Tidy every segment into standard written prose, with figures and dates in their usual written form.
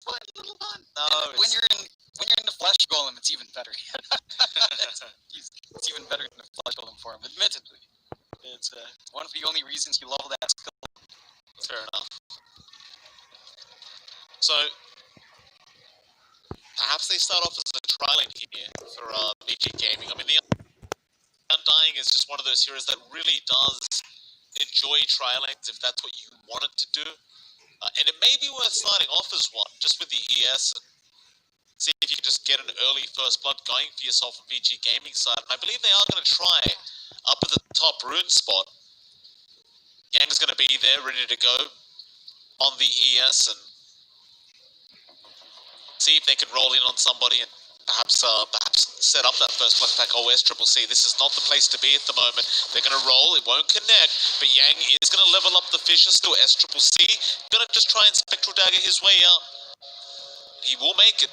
One little one. No, when you're in the flesh golem, it's even better. It's even better in the flesh golem form, admittedly. It's one of the only reasons you level that skill. Fair enough. So, perhaps they start off as a trialing here for Vici Gaming. I mean, the Undying is just one of those heroes that really does enjoy trialing if that's what you want it to do. And it may be worth starting off as one, just with the ES, and see if you can just get an early first blood going for yourself on Vici Gaming side. And I believe they are going to try up at the top rune spot. Yang's going to be there, ready to go on the ES, and see if they can roll in on somebody and perhaps set up that first blood pack. Oh, SCCC, this is not the place to be at the moment. They're going to roll, it won't connect, but Yang is going to level up the Fisher, still SCCC, going to just try and Spectral Dagger his way out. He will make it.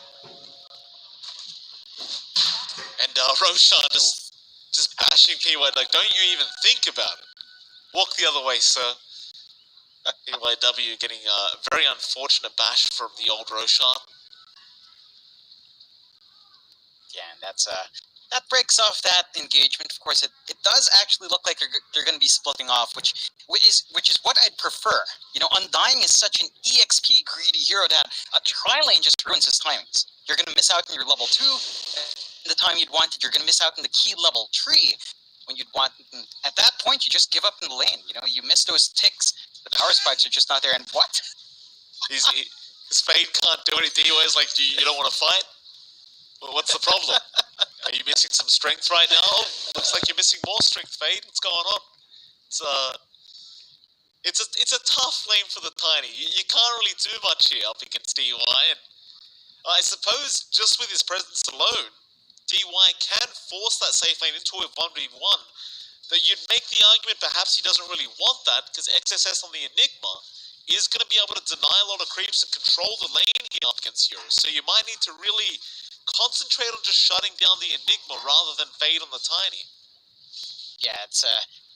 And Roshan just bashing PY, like, don't you even think about it. Walk the other way, sir. PYW getting a very unfortunate bash from the old Roshan. Yeah, and that breaks off that engagement. Of course, it does actually look like they're going to be splitting off, which is what I'd prefer. You know, Undying is such an EXP greedy hero that a tri-lane just ruins his timings. You're going to miss out on your level 2, the time you'd want it. You're going to miss out on the key level 3 when you'd want it. And at that point, you just give up in the lane. You know, you miss those ticks. The power spikes are just not there. And what? His Fade can't do anything. He always like, you don't want to fight? Well, what's the problem? Are you missing some strength right now? Oh, looks like you're missing more strength, Fade. What's going on? It's a tough lane for the Tiny. You can't really do much here up against DY. And I suppose just with his presence alone, DY can force that safe lane into a 1v1. Though you'd make the argument perhaps he doesn't really want that, because XSS on the Enigma is going to be able to deny a lot of creeps and control the lane here up against heroes. So you might need to really concentrate on just shutting down the Enigma rather than Fade on the Tiny. Yeah, it's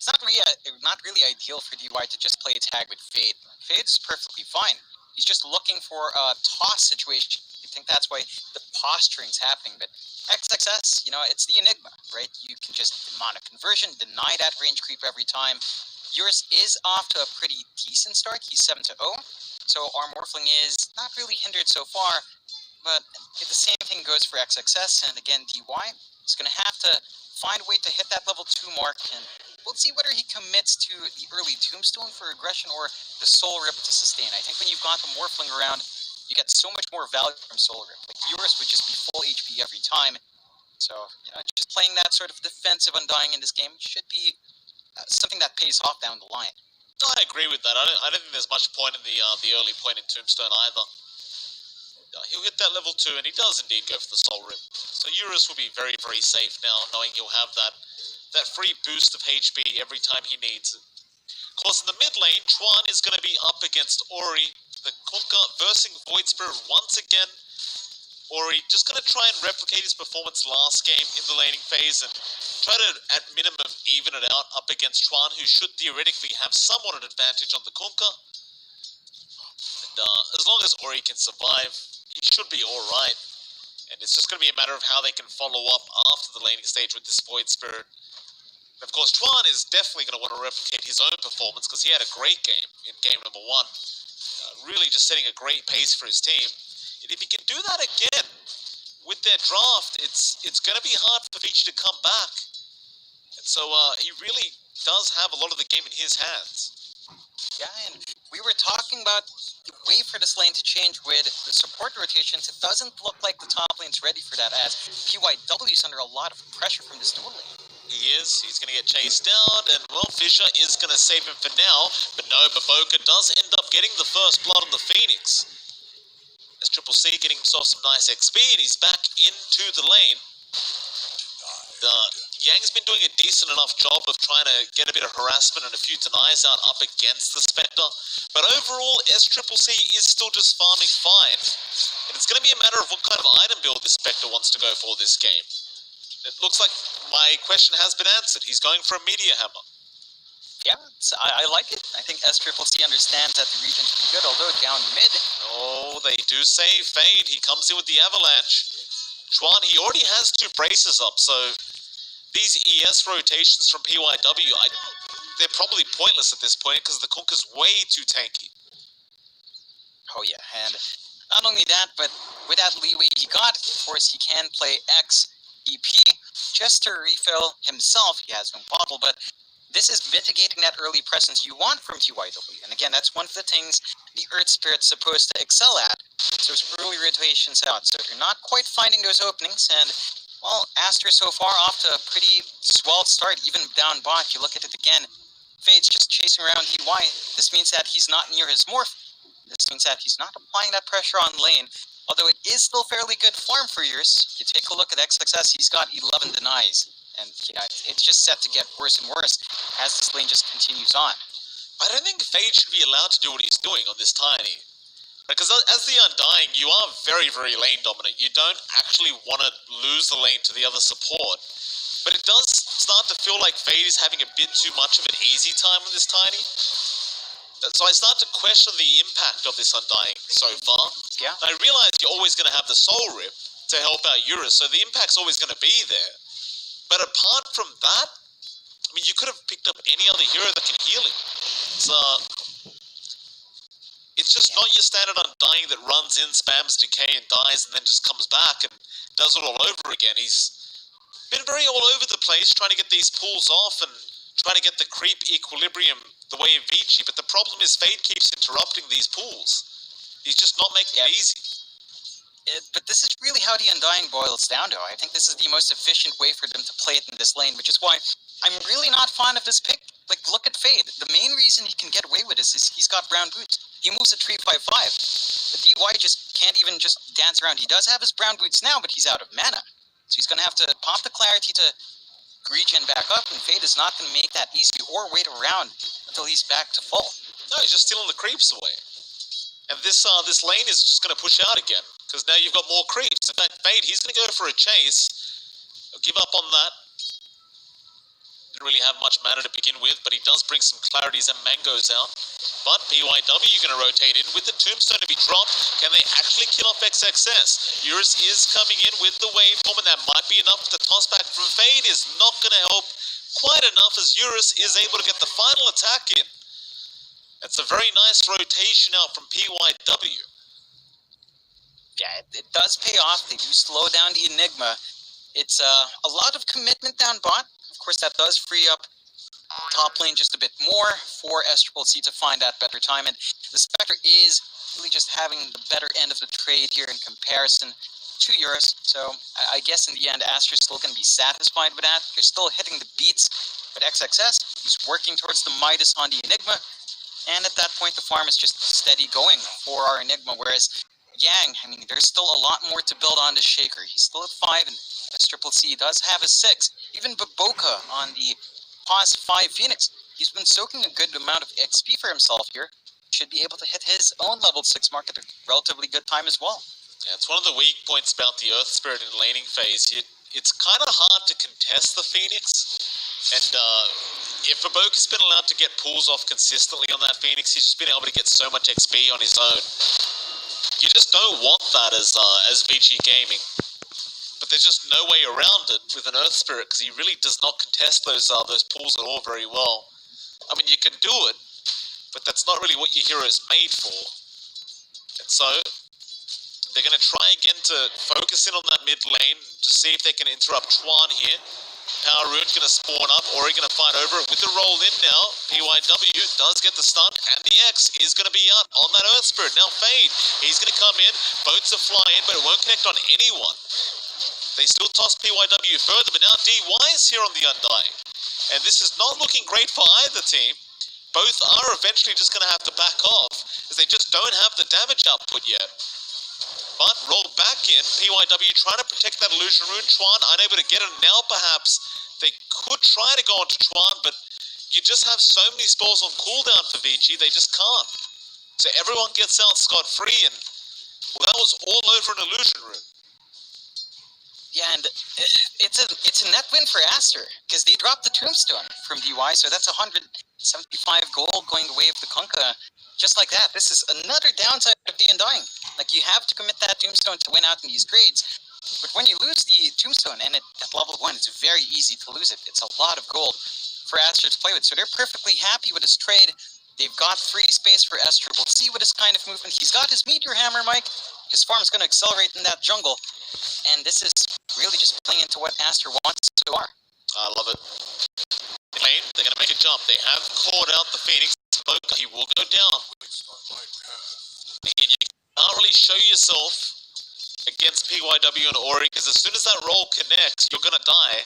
not really ideal for DY to just play tag with Fade. Fade is perfectly fine. He's just looking for a toss situation. I think that's why the posturing's happening. But XXS, you know, it's the Enigma, right? You can just mono conversion, deny that range creep every time. Yours is off to a pretty decent start. He's 7-0, so our Morphling is not really hindered so far. But the same thing goes for XXS, and again, DY is going to have to find a way to hit that level 2 mark, and we'll see whether he commits to the early Tombstone for aggression or the Soul Rip to sustain. I think when you've got the Morphling around, you get so much more value from Soul Rip. Like, yours would just be full HP every time. So, you know, just playing that sort of defensive Undying in this game should be something that pays off down the line. I agree with that. I don't think there's much point in the early point in Tombstone either. He'll hit that level 2, and he does indeed go for the Soul Rip. So Eurus will be very, very safe now, knowing he'll have that free boost of HP every time he needs it. Of course, in the mid lane, Chuan is going to be up against Ori. The Kunkka versing Void Spirit once again. Ori just going to try and replicate his performance last game in the laning phase and try to, at minimum, even it out up against Chuan, who should theoretically have somewhat an advantage on the Kunkka. And as long as Ori can survive, he should be alright. And it's just going to be a matter of how they can follow up after the laning stage with this Void Spirit. And of course, Chuan is definitely going to want to replicate his own performance because he had a great game in game number 1. Really just setting a great pace for his team. And if he can do that again with their draft, it's going to be hard for Vici to come back. And so he really does have a lot of the game in his hands. Yeah, and we were talking about the way for this lane to change with the support rotations. It doesn't look like the top lane's ready for that, as PYW is under a lot of pressure from this dual lane. He is. He's going to get chased down, and, well, Fisher is going to save him for now. But no, Baboka does end up getting the first blood on the Phoenix. As CCC getting himself some nice XP, and he's back into the lane. Yang's been doing a decent enough job of trying to get a bit of harassment and a few denies out up against the Spectre. But overall, SCCC is still just farming fine. And it's going to be a matter of what kind of item build this Spectre wants to go for this game. It looks like my question has been answered. He's going for a Meteor Hammer. Yeah, I like it. I think SCCC understands that the region can be good, although down mid. Oh, they do say Fade. He comes in with the Avalanche. Chuan, he already has 2 braces up, so these ES rotations from PYW, they're probably pointless at this point because the Kunk is way too tanky. Oh yeah, and not only that, but with that leeway he got, of course he can play X EP just to refill himself. He has one bottle, but this is mitigating that early presence you want from PYW. And again, that's one of the things the Earth Spirit's supposed to excel at. Those early rotations out, so they're not quite finding those openings. And well, Aster so far off to a pretty swell start, even down bot. You look at it again, Fade's just chasing around EY. This means that he's not near his morph. This means that he's not applying that pressure on lane. Although it is still fairly good farm for yours. You take a look at XXS, he's got 11 denies. And yeah, it's just set to get worse and worse as this lane just continues on. I don't think Fade should be allowed to do what he's doing on this Tiny. Because as the Undying, you are very, very lane dominant. You don't actually want to lose the lane to the other support. But it does start to feel like Fade is having a bit too much of an easy time on this Tiny. So I start to question the impact of this Undying so far. Yeah. I realize you're always going to have the Soul Rip to help out Eurus, so the impact's always going to be there. But apart from that, I mean, you could have picked up any other hero that can heal him. It's just not your standard Undying that runs in, spams decay and dies and then just comes back and does it all over again. He's been very all over the place trying to get these pulls off and trying to get the creep equilibrium the way of Vici, but the problem is Fade keeps interrupting these pulls. He's just not making it easy. But this is really how the Undying boils down to. I think this is the most efficient way for them to play it in this lane, which is why I'm really not fond of this pick. Like, look at Fade. The main reason he can get away with this is he's got brown boots. He moves at 355. The DY just can't even just dance around. He does have his brown boots now, but he's out of mana. So he's going to have to pop the clarity to regen back up, and Fade is not going to make that easy or wait around until he's back to full. No, he's just stealing the creeps away. And this lane is just going to push out again, because now you've got more creeps. In fact, Fade, he's going to go for a chase. He'll give up on that. Didn't really have much mana to begin with, but he does bring some clarities and mangoes out. But PYW going to rotate in with the tombstone to be dropped. Can they actually kill off XXS? Eurus is coming in with the waveform, and that might be enough. The toss back from Fade is not going to help quite enough as Eurus is able to get the final attack in. It's a very nice rotation out from PYW. Yeah, it does pay off. They do slow down the Enigma. It's a lot of commitment down bot. Of course, that does free up top lane just a bit more for SCCC to find that better time. And the Spectre is really just having the better end of the trade here in comparison to Eurus. So I guess in the end, Aster's still going to be satisfied with that. You're still hitting the beats. But XXS, he's working towards the Midas on the Enigma. And at that point, the farm is just steady going for our Enigma. Whereas Yang, I mean, there's still a lot more to build on the Shaker. He's still at 5, and SCCC does have a 6. Even Baboka on the pause 5 Phoenix, he's been soaking a good amount of XP for himself here. Should be able to hit his own level 6 mark at a relatively good time as well. Yeah, it's one of the weak points about the Earth Spirit in laning phase. It's kind of hard to contest the Phoenix. And if Baboka's been allowed to get pulls off consistently on that Phoenix, he's just been able to get so much XP on his own. You just don't want that as Vici gaming. But there's just no way around it with an Earth Spirit, because he really does not contest those pulls at all very well. I mean, you can do it, but that's not really what your hero is made for. And so they're going to try again to focus in on that mid lane to see if they can interrupt Chuan here. Power Rune going to spawn up, Ori going to fight over it with the roll in now. PYW does get the stun, and the X is going to be out on that Earth Spirit. Now Fade, he's going to come in, boats are flying, but it won't connect on anyone. They still toss PYW further, but now DY is here on the Undying. And this is not looking great for either team. Both are eventually just going to have to back off, as they just don't have the damage output yet. But rolled back in, PYW trying to protect that Illusion Rune. Chuan unable to get it. Now perhaps they could try to go onto Chuan, but you just have so many spells on cooldown for Vici, they just can't. So everyone gets out scot-free, and well, that was all over an Illusion Rune. Yeah, and it's a net win for Aster because they dropped the tombstone from DY, so that's 175 gold going the way of the Kunkka. Just like that, this is another downside of the Undying. Like, you have to commit that tombstone to win out in these trades, but when you lose the tombstone, and at level 1, it's very easy to lose it. It's a lot of gold for Aster to play with, so they're perfectly happy with his trade. They've got free space for Aster. We'll see what his kind of movement. He's got his Meteor Hammer, Mike. His farm's going to accelerate in that jungle, and this is really just playing into what Aster wants to are. I love it. Lane, they're going to make a jump. They have caught out the Phoenix. He will go down. Again, you can't really show yourself against PYW and Ori, because as soon as that roll connects, you're going to die.